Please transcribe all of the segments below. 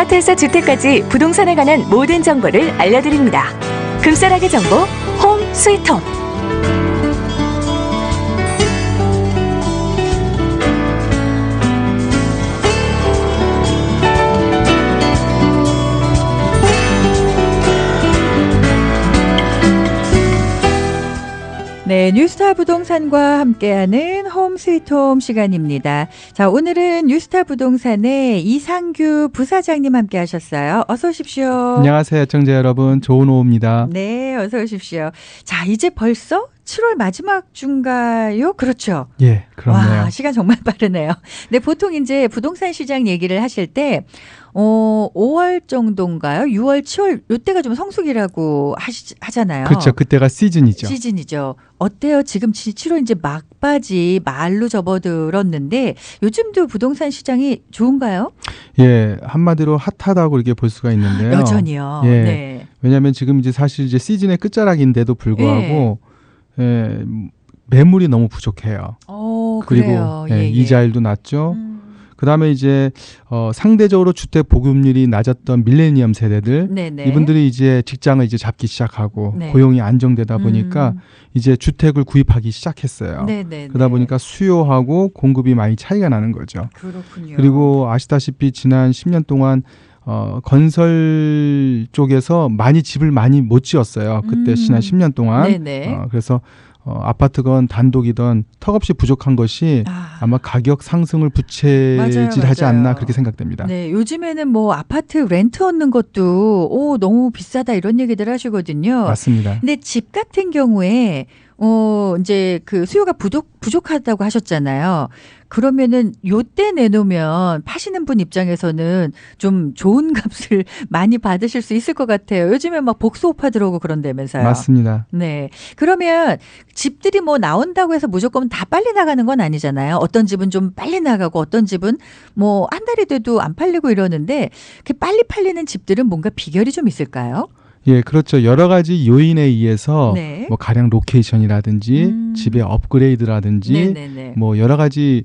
아파트에서 주택까지 부동산에 관한 모든 정보를 알려드립니다. 금싸라기 정보 홈 스위트홈. 네, 뉴스타 부동산과 함께하는 홈 스위트홈 시간입니다. 자, 오늘은 뉴스타 부동산의 이상규 부사장님 함께 하셨어요. 어서 오십시오. 안녕하세요, 애청자 여러분. 좋은 오후입니다. 네, 어서 오십시오. 자, 이제 벌써 7월 마지막 주인가요? 그렇죠. 예, 그렇네요. 와, 시간 정말 빠르네요. 근데 보통 이제 부동산 시장 얘기를 하실 때 5월 정도인가요? 6월, 7월 요때가 좀 성수기라고 하잖아요. 그렇죠. 그때가 시즌이죠. 시즌이죠. 어때요? 지금 7월 이제 막바지 말로 접어들었는데 요즘도 부동산 시장이 좋은가요? 예, 한마디로 핫하다고 이렇게 볼 수가 있는데요. 여전히요. 예, 네. 왜냐하면 지금 이제 사실 이제 시즌의 끝자락인데도 불구하고 예, 매물이 너무 부족해요. 그리고 그래요. 예, 예, 예. 이자율도 낮죠. 그다음에 이제 상대적으로 주택 보급률이 낮았던 밀레니엄 세대들 네네. 이분들이 이제 직장을 이제 잡기 시작하고 네. 고용이 안정되다 보니까 이제 주택을 구입하기 시작했어요. 네네. 그러다 보니까 수요하고 공급이 많이 차이가 나는 거죠. 그렇군요. 그리고 아시다시피 지난 10년 동안 건설 쪽에서 집을 많이 못 지었어요. 그때 지난 10년 동안. 네네. 그래서 아파트건 단독이던 턱없이 부족한 것이 아마 가격 상승을 부채질하지 맞아요. 않나 그렇게 생각됩니다. 네, 요즘에는 뭐 아파트 렌트 얻는 것도 너무 비싸다 이런 얘기들 하시거든요. 맞습니다. 근데 집 같은 경우에 이제 그 수요가 부족하다고 하셨잖아요. 그러면은 요때 내놓으면 파시는 분 입장에서는 좀 좋은 값을 많이 받으실 수 있을 것 같아요. 요즘에 막 복수 오파 들어오고 그런다면서요. 맞습니다. 네. 그러면 집들이 뭐 나온다고 해서 무조건 다 빨리 나가는 건 아니잖아요. 어떤 집은 좀 빨리 나가고 어떤 집은 뭐 한 달이 돼도 안 팔리고 이러는데 그 빨리 팔리는 집들은 뭔가 비결이 좀 있을까요? 예, 그렇죠. 여러 가지 요인에 의해서 네. 뭐 가령 로케이션이라든지 집의 업그레이드라든지 네네네. 뭐 여러 가지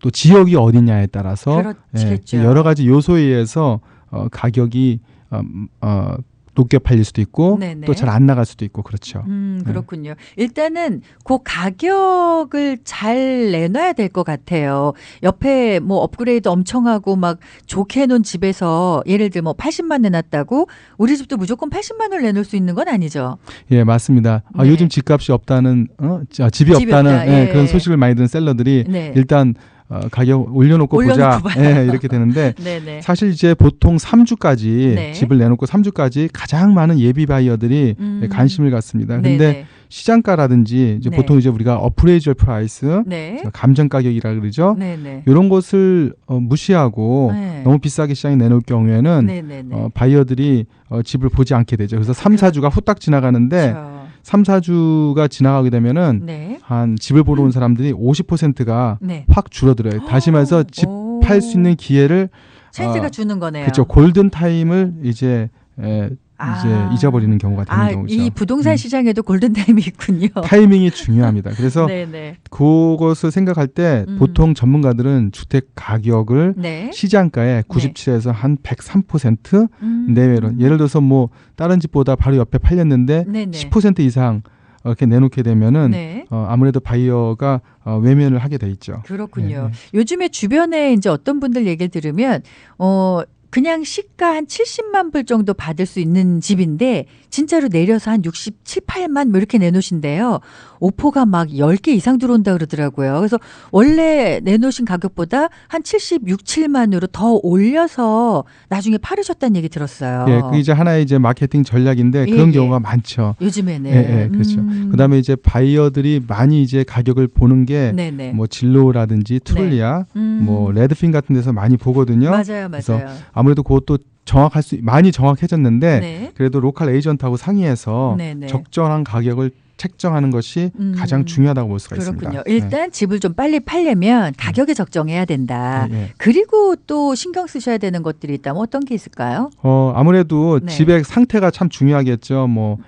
또 지역이 어디냐에 따라서 그렇겠죠. 여러 가지 요소에 의해서 가격이 높게 팔릴 수도 있고 네네. 또 잘 안 나갈 수도 있고 그렇죠. 그렇군요. 일단은 그 가격을 잘 내놔야 될 것 같아요. 옆에 뭐 업그레이드 엄청 하고 막 좋게 해놓은 집에서 예를 들어 뭐 80만 내놨다고 우리 집도 무조건 80만 원을 내놓을 수 있는 건 아니죠. 예, 맞습니다. 네. 요즘 집값이 없다는 집이 집이 없다는 없다. 예. 그런 소식을 많이 듣는 셀러들이 네. 일단 가격 올려놓고 보자. 이렇게 되는데 네네. 사실 이제 보통 3주까지 네. 집을 내놓고 3주까지 가장 많은 예비 바이어들이 관심을 갖습니다. 근데 네네. 시장가라든지 이제 네. 보통 이제 우리가 어프레이저 프라이스, 네. 감정 가격이라 그러죠. 네네. 이런 것을 무시하고 네. 너무 비싸게 시장에 내놓을 경우에는 네네네. 바이어들이 집을 보지 않게 되죠. 그래서 3, 4주가 후딱 지나가는데 그렇죠. 3, 4주가 지나가게 되면은 네. 한 집을 보러 온 사람들이 50%가 네. 확 줄어들어요. 다시 말해서 집 팔 수 있는 기회를 찬스가 주는 거네요. 그렇죠. 골든 타임을 이제 잊어버리는 경우가 되는 경우죠. 이 부동산 시장에도 골든타임이 있군요. 타이밍이 중요합니다. 그래서 네네. 그것을 생각할 때 보통 전문가들은 주택 가격을 네. 시장가의 97에서 한 103% 내외로 예를 들어서 뭐 다른 집보다 바로 옆에 팔렸는데 네네. 10% 이상 이렇게 내놓게 되면은 네. 아무래도 바이어가 외면을 하게 돼 있죠. 그렇군요. 네. 요즘에 주변에 이제 어떤 분들 얘기를 들으면 그냥 시가 한 70만 불 정도 받을 수 있는 집인데 진짜로 내려서 한 67, 8만 뭐 이렇게 내놓으신대요. 오포가 막 10개 이상 들어온다 그러더라고요. 그래서 원래 내놓으신 가격보다 한 76, 7만으로 더 올려서 나중에 팔으셨다는 얘기 들었어요. 예, 그 이제 하나의 이제 마케팅 전략인데 그런 경우가 많죠. 요즘에는. 예, 그렇죠. 그다음에 이제 바이어들이 많이 이제 가격을 보는 게 네네. 뭐 진로라든지 트롤리아, 뭐 레드핀 같은 데서 많이 보거든요. 맞아요. 그래서 아무래도 그것도 많이 정확해졌는데 네. 그래도 로컬 에이전트하고 상의해서 네네. 적절한 가격을 책정하는 것이 가장 중요하다고 볼 수가 그렇군요. 있습니다. 일단 집을 좀 빨리 팔려면 가격에 적정해야 된다. 네. 그리고 또 신경 쓰셔야 되는 것들이 있다면 어떤 게 있을까요? 아무래도 네. 집의 상태가 참 중요하겠죠. 뭐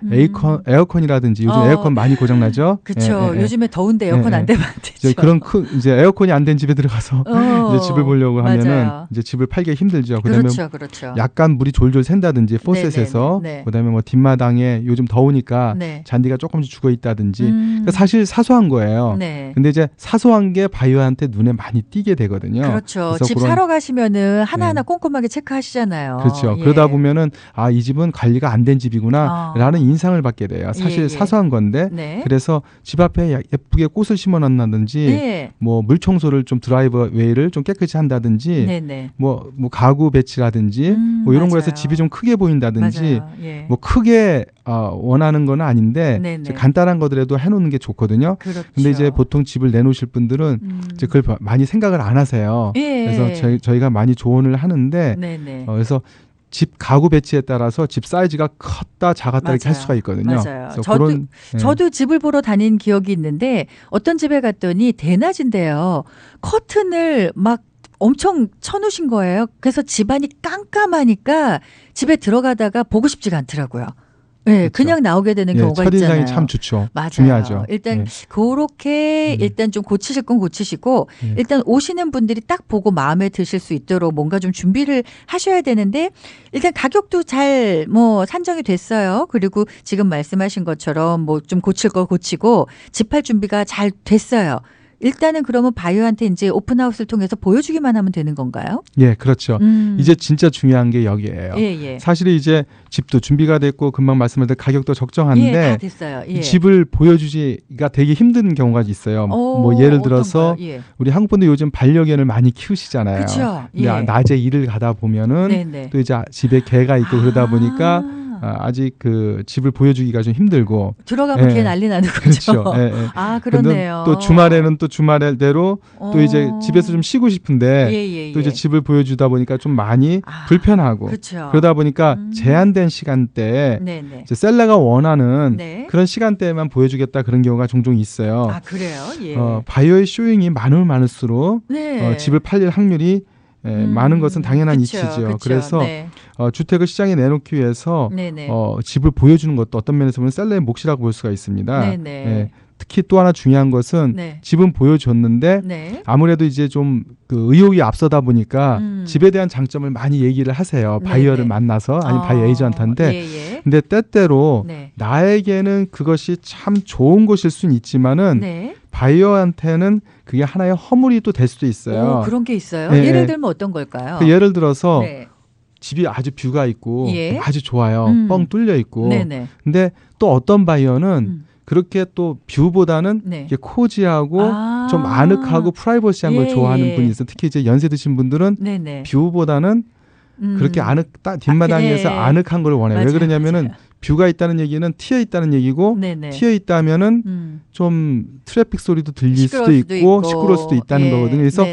에어컨이라든지 요즘 에어컨 많이 고장나죠. 그렇죠. 요즘에 더운데 에어컨 안 되면 안 되죠. 이제 그런 이제 에어컨이 안 된 집에 들어가서 이제 집을 보려고 하면은 맞아요. 이제 집을 팔기 힘들죠. 그다음에 그렇죠. 약간 물이 졸졸 샌다든지 포셋에서 네. 그다음에 뭐 뒷마당에 요즘 더우니까 네. 잔디가 조금씩 죽어 있다든지 그러니까 사실 사소한 거예요. 네. 근데 이제 사소한 게 바이어한테 눈에 많이 띄게 되거든요. 그렇죠. 그래서 집 사러 가시면은 하나하나 꼼꼼하게 체크하시잖아요. 그렇죠. 예. 그러다 보면은 이 집은 관리가 안 된 집이구나라는 인상을 받게 돼요. 사실 사소한 건데 네. 그래서 집 앞에 예쁘게 꽃을 심어놨다든지 네. 뭐 물 청소를 좀 드라이브웨이를 좀 깨끗이 한다든지 네네. 뭐 가구 배치라든지 뭐 이런 거에서 집이 좀 크게 보인다든지 맞아요. 예. 뭐 크게 원하는 건 아닌데 네네. 간단한 거더라도 해놓는 게 좋거든요. 그렇죠. 근데 이제 보통 집을 내놓으실 분들은 이제 그걸 많이 생각을 안 하세요. 예. 그래서 저희가 많이 조언을 하는데 네네. 그래서 집 가구 배치에 따라서 집 사이즈가 컸다 작았다 이렇게 할 맞아요. 수가 있거든요. 맞아요. 그래서 저도 집을 보러 다닌 기억이 있는데 어떤 집에 갔더니 대낮인데요. 커튼을 막 엄청 쳐놓으신 거예요. 그래서 집안이 깜깜하니까 집에 들어가다가 보고 싶지가 않더라고요. 네, 그렇죠. 그냥 나오게 되는 경우가 첫인상이 있잖아요. 참 좋죠. 맞아요. 중요하죠. 일단 그렇게 일단 좀 고치실 건 고치시고 일단 오시는 분들이 딱 보고 마음에 드실 수 있도록 뭔가 좀 준비를 하셔야 되는데 일단 가격도 잘 뭐 산정이 됐어요. 그리고 지금 말씀하신 것처럼 뭐 좀 고칠 거 고치고 집할 준비가 잘 됐어요. 일단은 그러면 바이오한테 이제 오픈하우스를 통해서 보여주기만 하면 되는 건가요? 예, 그렇죠. 이제 진짜 중요한 게 여기예요. 예. 사실 이제 집도 준비가 됐고 금방 말씀하신 가격도 적정한데 다 됐어요. 예. 집을 보여주기가 되게 힘든 경우가 있어요. 뭐 예를 들어서 우리 한국 분들 요즘 반려견을 많이 키우시잖아요. 그렇죠. 근데 낮에 일을 가다 보면은 네네. 또 이제 집에 개가 있고 그러다 보니까 아직 그 집을 보여주기가 좀 힘들고 들어가면 개 난리 나는 거죠. 그렇죠. 그렇네요. 또 주말에는 또 주말대로 또 이제 집에서 좀 쉬고 싶은데 또 이제 집을 보여주다 보니까 좀 많이 불편하고 그렇죠. 그러다 보니까 제한된 시간대에 이제 셀러가 원하는 그런 시간대에만 보여주겠다 그런 경우가 종종 있어요. 그래요? 예. 바이오의 쇼잉이 많으면 많을수록 집을 팔릴 확률이 많은 것은 당연한 이치죠. 그래서 주택을 시장에 내놓기 위해서 집을 보여주는 것도 어떤 면에서 보면 셀러의 몫이라고 볼 수가 있습니다. 특히 또 하나 중요한 것은 집은 보여줬는데 아무래도 이제 좀 그 의욕이 앞서다 보니까 집에 대한 장점을 많이 얘기를 하세요. 바이어를 만나서 아니면 바이어 에이전트한테. 근데 때때로 나에게는 그것이 참 좋은 것일 수는 있지만은 바이어한테는 그게 하나의 허물이 또 될 수도 있어요. 그런 게 있어요? 예를 들면 어떤 걸까요? 예를 들어서 집이 아주 뷰가 있고 아주 좋아요. 뻥 뚫려 있고. 근데 또 어떤 바이어는 그렇게 또 뷰보다는 이게 코지하고 좀 아늑하고 프라이버시한 걸 좋아하는 분이 있어요. 특히 이제 연세 드신 분들은 뷰보다는 그렇게 뒷마당에서 아늑한 걸 원해요. 왜 그러냐면은 뷰가 있다는 얘기는 튀어 있다는 얘기고 튀어 있다면은 좀 트래픽 소리도 들릴 수도 있고 시끄러울 수도 있다는 거거든요. 그래서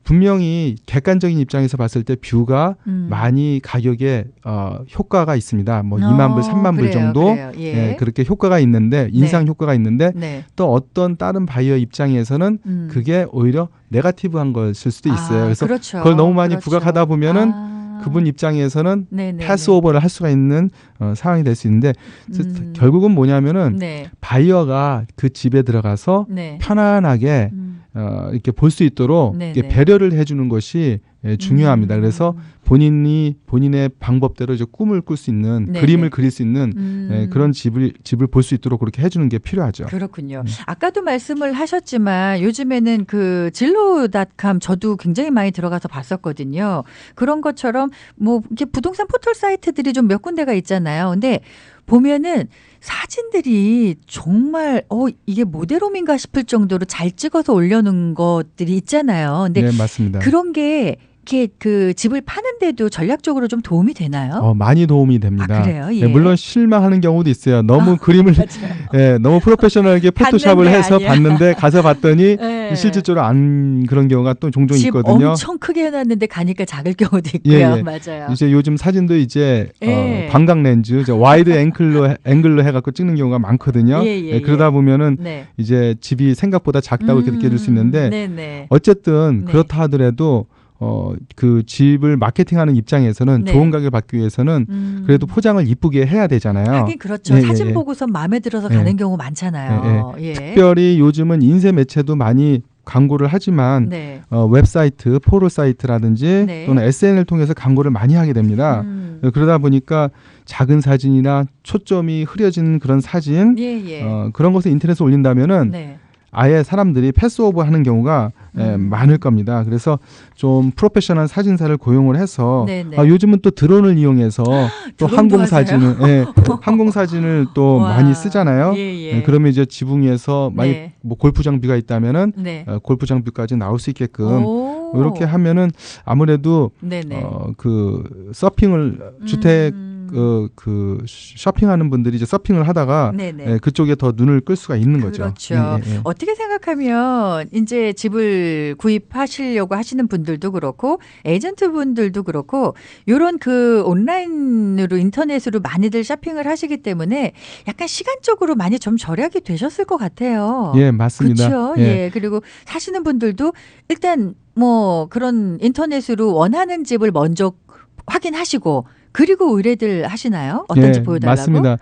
분명히 객관적인 입장에서 봤을 때 뷰가 많이 가격에 효과가 있습니다. 뭐 2만 불, 3만 불 정도 그렇게 효과가 있는데 인상 효과가 있는데 또 어떤 다른 바이어 입장에서는 그게 오히려 네거티브한 것일 수도 있어요. 그래서 그걸 너무 많이 부각하다 보면은 그분 입장에서는 패스오버를 할 수가 있는 상황이 될 수 있는데 결국은 뭐냐면은 바이어가 그 집에 들어가서 편안하게 이렇게 볼 수 있도록 이렇게 배려를 해주는 것이 중요합니다. 그래서 본인의 방법대로 이제 꿈을 꿀 수 있는 그림을 그릴 수 있는 그런 집을 볼 수 있도록 그렇게 해주는 게 필요하죠. 그렇군요. 아까도 말씀을 하셨지만 요즘에는 그 진로닷컴 저도 굉장히 많이 들어가서 봤었거든요. 그런 것처럼 뭐 이렇게 부동산 포털 사이트들이 좀 몇 군데가 있잖아요. 근데 보면은 사진들이 정말 이게 모델홈인가 싶을 정도로 잘 찍어서 올려놓은 것들이 있잖아요. 근데 네, 맞습니다. 그런 게 이렇게 그 집을 파는데도 전략적으로 좀 도움이 되나요? 많이 도움이 됩니다. 아, 그래요? 예. 네, 물론 실망하는 경우도 있어요. 너무 그림을 너무 프로페셔널하게 포토샵을 해서 아니야. 봤는데 가서 봤더니 실질적으로 안 그런 경우가 또 종종 집 있거든요. 엄청 크게 해놨는데 가니까 작을 경우도 있고요. 맞아요. 이제 요즘 사진도 이제 광각 렌즈, 와이드 앵글로 해갖고 찍는 경우가 많거든요. 그러다 보면은 이제 집이 생각보다 작다고 이렇게 느껴질 수 있는데 어쨌든 그렇다 하더라도 그 집을 마케팅하는 입장에서는 좋은 가격을 받기 위해서는 그래도 포장을 이쁘게 해야 되잖아요. 하긴 그렇죠. 사진 보고서 마음에 들어서 가는 경우 많잖아요. 특별히 요즘은 인쇄 매체도 많이 광고를 하지만 웹사이트, 포털 사이트라든지 또는 SNS를 통해서 광고를 많이 하게 됩니다. 그러다 보니까 작은 사진이나 초점이 흐려진 그런 사진 그런 것을 인터넷에 올린다면은 아예 사람들이 패스오버 하는 경우가 많을 겁니다. 그래서 좀 프로페셔널 사진사를 고용을 해서 요즘은 또 드론을 이용해서 또 항공사진을 또 많이 쓰잖아요. 그러면 이제 지붕 위에서 만약 뭐 골프 장비가 있다면은 골프 장비까지 나올 수 있게끔 이렇게 하면은 아무래도 그 서핑을 주택 그 쇼핑하는 분들이 이제 서핑을 하다가 그쪽에 더 눈을 끌 수가 있는 거죠. 그렇죠. 어떻게 생각하면 이제 집을 구입하시려고 하시는 분들도 그렇고 에이전트 분들도 그렇고 이런 그 온라인으로 인터넷으로 많이들 쇼핑을 하시기 때문에 약간 시간적으로 많이 좀 절약이 되셨을 것 같아요. 예, 맞습니다. 그렇죠. 그리고 사시는 분들도 일단 뭐 그런 인터넷으로 원하는 집을 먼저 확인하시고 그리고 의뢰들 하시나요? 어떤 집 보여달라고? 맞습니다.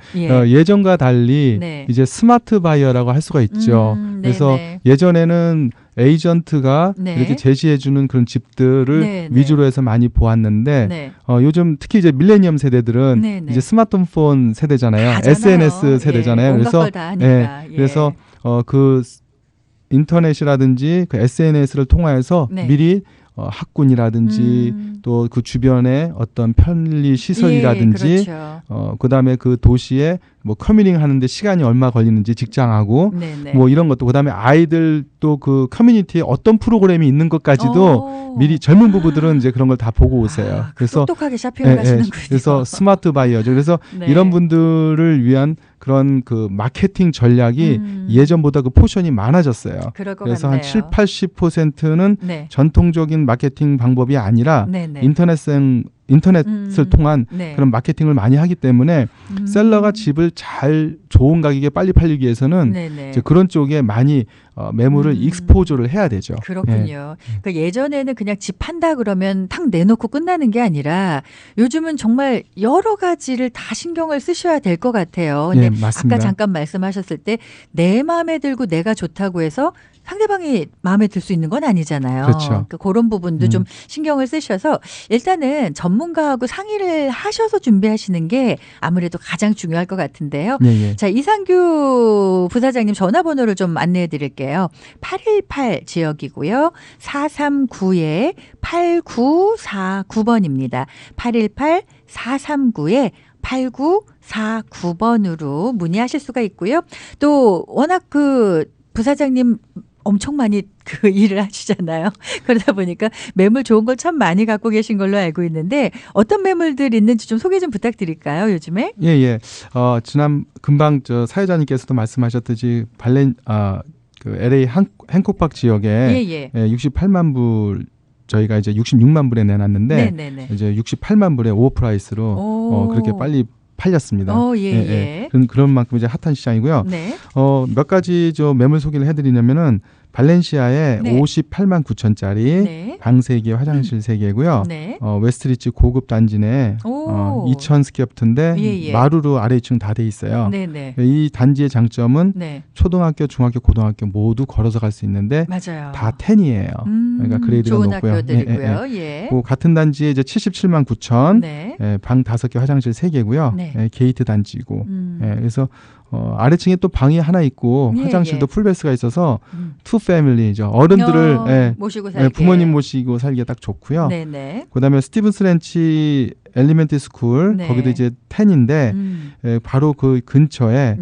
예전과 달리 이제 스마트 바이어라고 할 수가 있죠. 그래서 예전에는 에이전트가 이렇게 제시해주는 그런 집들을 위주로 해서 많이 보았는데 요즘 특히 이제 밀레니엄 세대들은 이제 스마트폰 세대잖아요. SNS 세대잖아요. 그래서 그 인터넷이라든지 그 SNS를 통하여서 미리 학군이라든지 또 그 주변에 어떤 편리 시설이라든지 그다음에 그 도시에 뭐 커뮤니팅 하는데 시간이 얼마 걸리는지 직장하고 뭐 이런 것도 그다음에 아이들 또 그 커뮤니티에 어떤 프로그램이 있는 것까지도 미리 젊은 부부들은 이제 그런 걸 다 보고 오세요. 그래서 똑똑하게 쇼핑을 하시는군요. 그래서 스마트 바이어죠. 그래서 이런 분들을 위한 그런 그 마케팅 전략이 예전보다 그 포션이 많아졌어요. 그래서 한 7, 80%는 전통적인 마케팅 방법이 아니라 인터넷을 통한 그런 마케팅을 많이 하기 때문에 셀러가 집을 잘 좋은 가격에 빨리 팔리기 위해서는 이제 그런 쪽에 많이 매물을 익스포저를 해야 되죠. 그렇군요. 그러니까 예전에는 그냥 집 판다 그러면 탁 내놓고 끝나는 게 아니라 요즘은 정말 여러 가지를 다 신경을 쓰셔야 될 것 같아요. 근데 맞습니다. 아까 잠깐 말씀하셨을 때 내 마음에 들고 내가 좋다고 해서 상대방이 마음에 들 수 있는 건 아니잖아요. 그렇죠. 그러니까 그런 부분도 좀 신경을 쓰셔서 일단은 전문가하고 상의를 하셔서 준비하시는 게 아무래도 가장 중요할 것 같은데요. 자, 이상규 부사장님 전화번호를 좀 안내해 드릴게요. 818 지역이고요. 439에 8949번입니다. 818 439에 8949번으로 문의하실 수가 있고요. 또 워낙 그 부사장님 엄청 많이 그 일을 하시잖아요. 그러다 보니까 매물 좋은 걸 참 많이 갖고 계신 걸로 알고 있는데 어떤 매물들 있는지 좀 소개 좀 부탁드릴까요, 요즘에? 금방 저 사회자님께서도 말씀하셨듯이 그 LA 행콕팍 지역에 68만 불 저희가 이제 66만 불에 내놨는데 이제 68만 불에 오버프라이스로 그렇게 빨리 팔렸습니다. 그런 만큼 이제 핫한 시장이고요. 몇 가지 매물 소개를 해드리냐면은 발렌시아에 58만 9천짜리 방 3개, 화장실 3개고요. 웨스트리치 고급 단지 내 2,000 스퀘어피트인데 마루로 아래 2층 다 돼 있어요. 이 단지의 장점은 초등학교, 중학교, 고등학교 모두 걸어서 갈 수 있는데 다 10이에요. 그러니까 그레이드가 좋은 높고요. 학교들이고요. 같은 단지에 이제 77만 9천 방 5개, 화장실 3개고요. 게이트 단지고 그래서 아래층에 또 방이 하나 있고 예, 화장실도 예. 풀베스가 있어서 투 패밀리죠. 어른들을 모시고 살게. 부모님 모시고 살기에 딱 좋고요. 네네. 그다음에 스티븐스 렌치 엘리멘트 스쿨 네. 거기도 이제 10인데 바로 그 근처에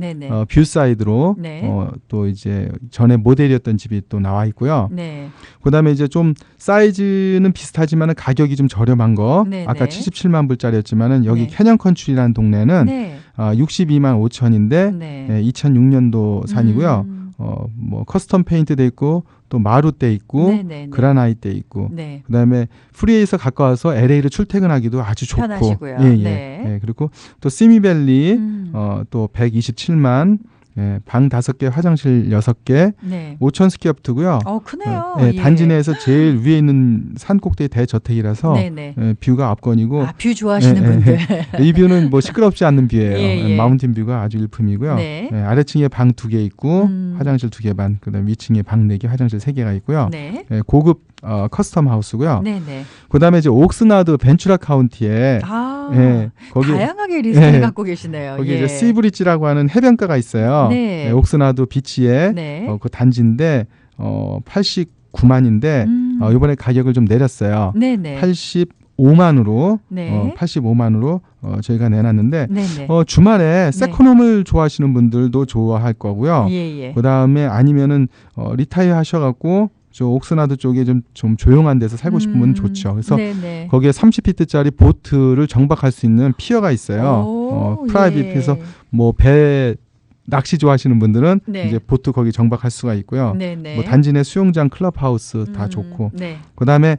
뷰 사이드로 네. 또 이제 전에 모델이었던 집이 또 나와 있고요. 네. 그다음에 이제 좀 사이즈는 비슷하지만 가격이 좀 저렴한 거. 네네. 아까 77만 불짜리였지만은 여기 네. 캐년 컨츄리라는 동네는 네. 62만 5천인데 네. 2006년도 산이고요. 뭐 커스텀 페인트 돼 있고 또 마루 돼 있고 네네네. 그라나이트 돼 있고 네. 그다음에 프리웨이에서 가까워서 LA를 출퇴근하기도 아주 좋고 편하시고요. 예. 네. 그리고 또 시미밸리 또 127만 방 5개, 화장실 6개, 네. 5천 스퀘어푸트고요. 크네요. 예, 단지 내에서 제일 위에 있는 산 꼭대기 대저택이라서 뷰가 압권이고. 뷰 좋아하시는 분들. 이 뷰는 뭐 시끄럽지 않는 뷰예요. 예. 마운틴 뷰가 아주 일품이고요. 네. 아래층에 방 2개 있고 화장실 2개 반, 그다음 위층에 방 4개, 화장실 3개가 있고요. 네. 고급 커스텀 하우스고요. 네네. 그다음에 이제 옥스나드 벤츄라 카운티에 거기 다양하게 리스트를 갖고 계시네요. 거기 이제 시브리지라고 하는 해변가가 있어요. 네. 옥스나드 비치에 그 단지인데 89만인데 이번에 가격을 좀 내렸어요. 네네. 85만으로 85만으로 저희가 내놨는데 네네. 주말에 세컨홈을 좋아하시는 분들도 좋아할 거고요. 예. 그다음에 아니면은 리타이어 하셔갖고 저 옥스나드 쪽에 좀 조용한 데서 살고 싶은 분은 좋죠. 그래서 거기에 30피트짜리 보트를 정박할 수 있는 피어가 있어요. 프라이빗해서 뭐 배 낚시 좋아하시는 분들은 이제 보트 거기 정박할 수가 있고요. 뭐 단지 내 수영장, 클럽하우스 다 좋고. 그다음에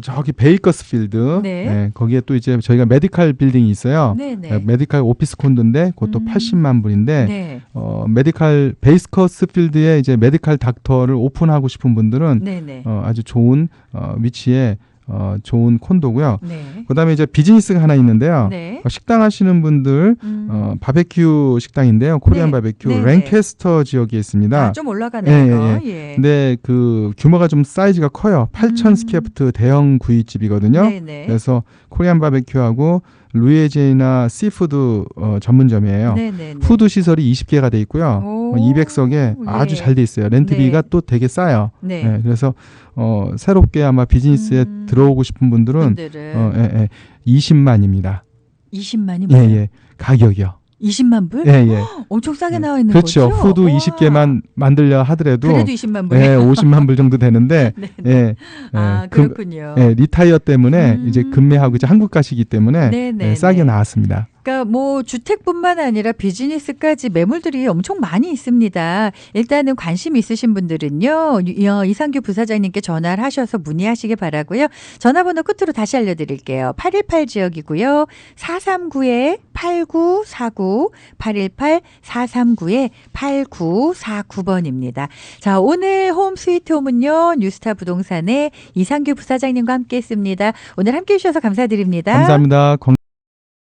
저기 베이커스필드 거기에 또 이제 저희가 메디칼 빌딩이 있어요. 메디칼 오피스 콘도인데 그것도 80만 불인데 메디칼 베이커스필드에 이제 메디칼 닥터를 오픈하고 싶은 분들은 아주 좋은 위치에 좋은 콘도고요. 그다음에 이제 비즈니스가 하나 있는데요. 식당 하시는 분들 바베큐 식당인데요. 코리안 바베큐 랭캐스터 지역에 있습니다. 좀 올라가네요. 근데 그 규모가 좀 사이즈가 커요. 8,000 스퀘어푸트 대형 구이집이거든요. 그래서 코리안 바베큐하고 루이지애나 시푸드 전문점이에요. 푸드 시설이 20개가 돼 있고요. 200석에 아주 잘 돼 있어요. 렌트비가 또 되게 싸요. 그래서 새롭게 아마 비즈니스에 들어오고 싶은 분들은 20만입니다. 20만이 뭐예요? 예. 가격이요. 20만 불? 예. 엄청 싸게 나와 있는 그렇죠. 거죠? 푸드 20개만 만들려 하더라도 그래도 20만 불. 50만 불 정도 되는데 그렇군요. 리타이어 때문에 이제 금매하고 이제 한국 가시기 때문에 싸게 나왔습니다. 그러니까 뭐 주택뿐만 아니라 비즈니스까지 매물들이 엄청 많이 있습니다. 일단은 관심 있으신 분들은요. 이상규 부사장님께 전화를 하셔서 문의하시기 바라고요. 전화번호 끝으로 다시 알려드릴게요. 818 지역이고요. 439-8949 818-439-8949번입니다. 자, 오늘 홈 스위트 홈은요. 뉴스타 부동산의 이상규 부사장님과 함께 했습니다. 오늘 함께 해주셔서 감사드립니다. 감사합니다.